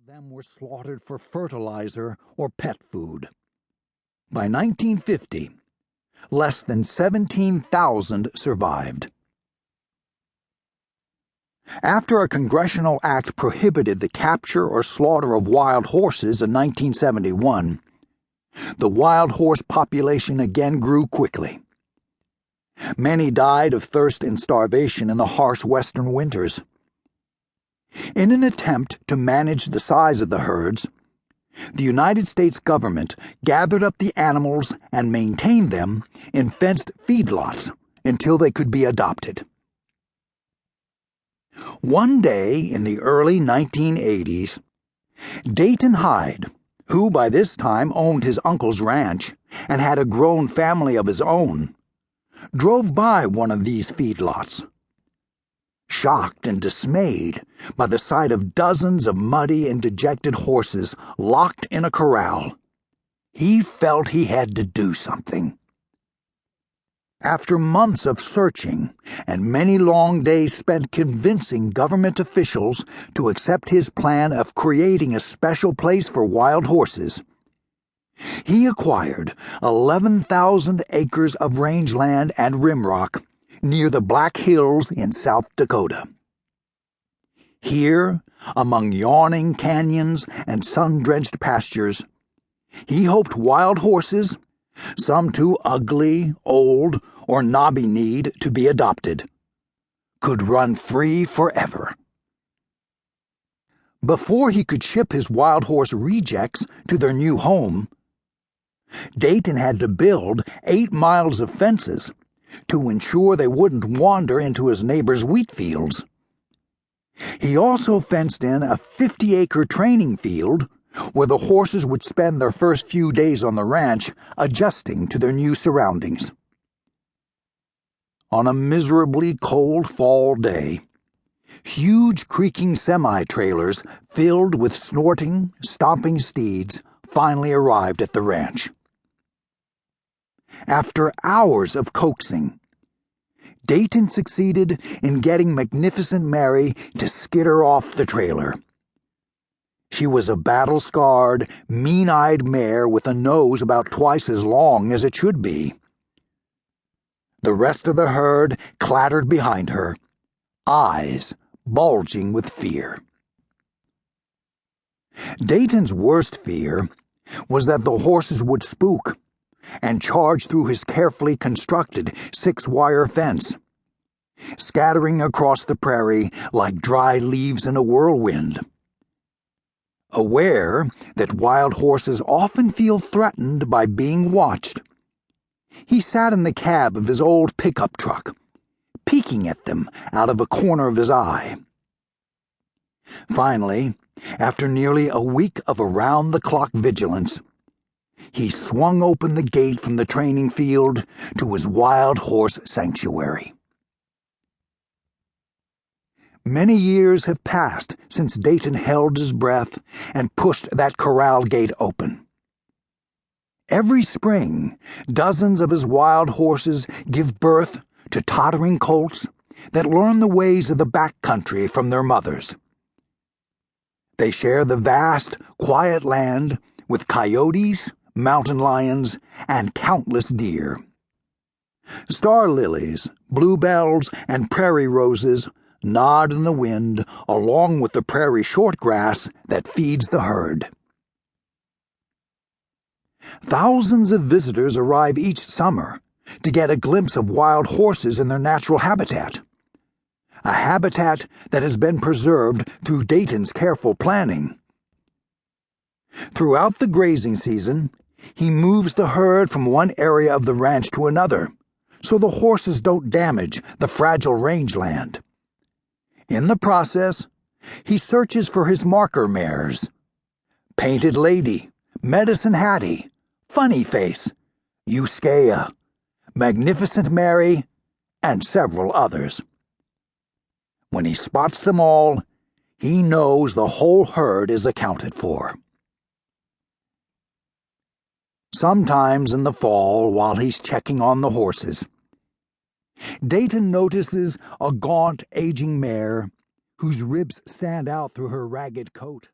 them were slaughtered for fertilizer or pet food. By 1950, less than 17,000 survived. After a congressional act prohibited the capture or slaughter of wild horses in 1971, the wild horse population again grew quickly. Many died of thirst and starvation in the harsh western winters. In an attempt to manage the size of the herds, the United States government gathered up the animals and maintained them in fenced feedlots until they could be adopted. One day in the early 1980s, Dayton Hyde, who by this time owned his uncle's ranch and had a grown family of his own, drove by one of these feedlots. Shocked and dismayed by the sight of dozens of muddy and dejected horses locked in a corral, he felt he had to do something. After months of searching and many long days spent convincing government officials to accept his plan of creating a special place for wild horses, he acquired 11,000 acres of rangeland and rimrock near the Black Hills in South Dakota. Here, among yawning canyons and sun-drenched pastures, he hoped wild horses, some too ugly, old, or knobby-kneed to be adopted, could run free forever. Before he could ship his wild horse rejects to their new home, Dayton had to build 8 miles of fences to ensure they wouldn't wander into his neighbor's wheat fields. He also fenced in a 50-acre training field where the horses would spend their first few days on the ranch adjusting to their new surroundings. On a miserably cold fall day, huge creaking semi-trailers filled with snorting, stomping steeds finally arrived at the ranch. After hours of coaxing, Dayton succeeded in getting Magnificent Mary to skitter off the trailer. She was a battle-scarred, mean-eyed mare with a nose about twice as long as it should be. The rest of the herd clattered behind her, eyes bulging with fear. Dayton's worst fear was that the horses would spook and charge through his carefully constructed 6-wire fence, scattering across the prairie like dry leaves in a whirlwind. Aware that wild horses often feel threatened by being watched, he sat in the cab of his old pickup truck, peeking at them out of a corner of his eye. Finally, after nearly a week of around-the-clock vigilance, he swung open the gate from the training field to his wild horse sanctuary. Many years have passed since Dayton held his breath and pushed that corral gate open. Every spring, dozens of his wild horses give birth to tottering colts that learn the ways of the backcountry from their mothers. They share the vast, quiet land with coyotes, mountain lions, and countless deer. Star lilies, bluebells, and prairie roses nod in the wind along with the prairie shortgrass that feeds the herd. Thousands of visitors arrive each summer to get a glimpse of wild horses in their natural habitat, a habitat that has been preserved through Dayton's careful planning. Throughout the grazing season, he moves the herd from one area of the ranch to another, so the horses don't damage the fragile rangeland. In the process, he searches for his marker mares: Painted Lady, Medicine Hattie, Funny Face, Euskea, Magnificent Mary, and several others. When he spots them all, he knows the whole herd is accounted for. Sometimes in the fall, while he's checking on the horses, Dayton notices a gaunt, aging mare whose ribs stand out through her ragged coat.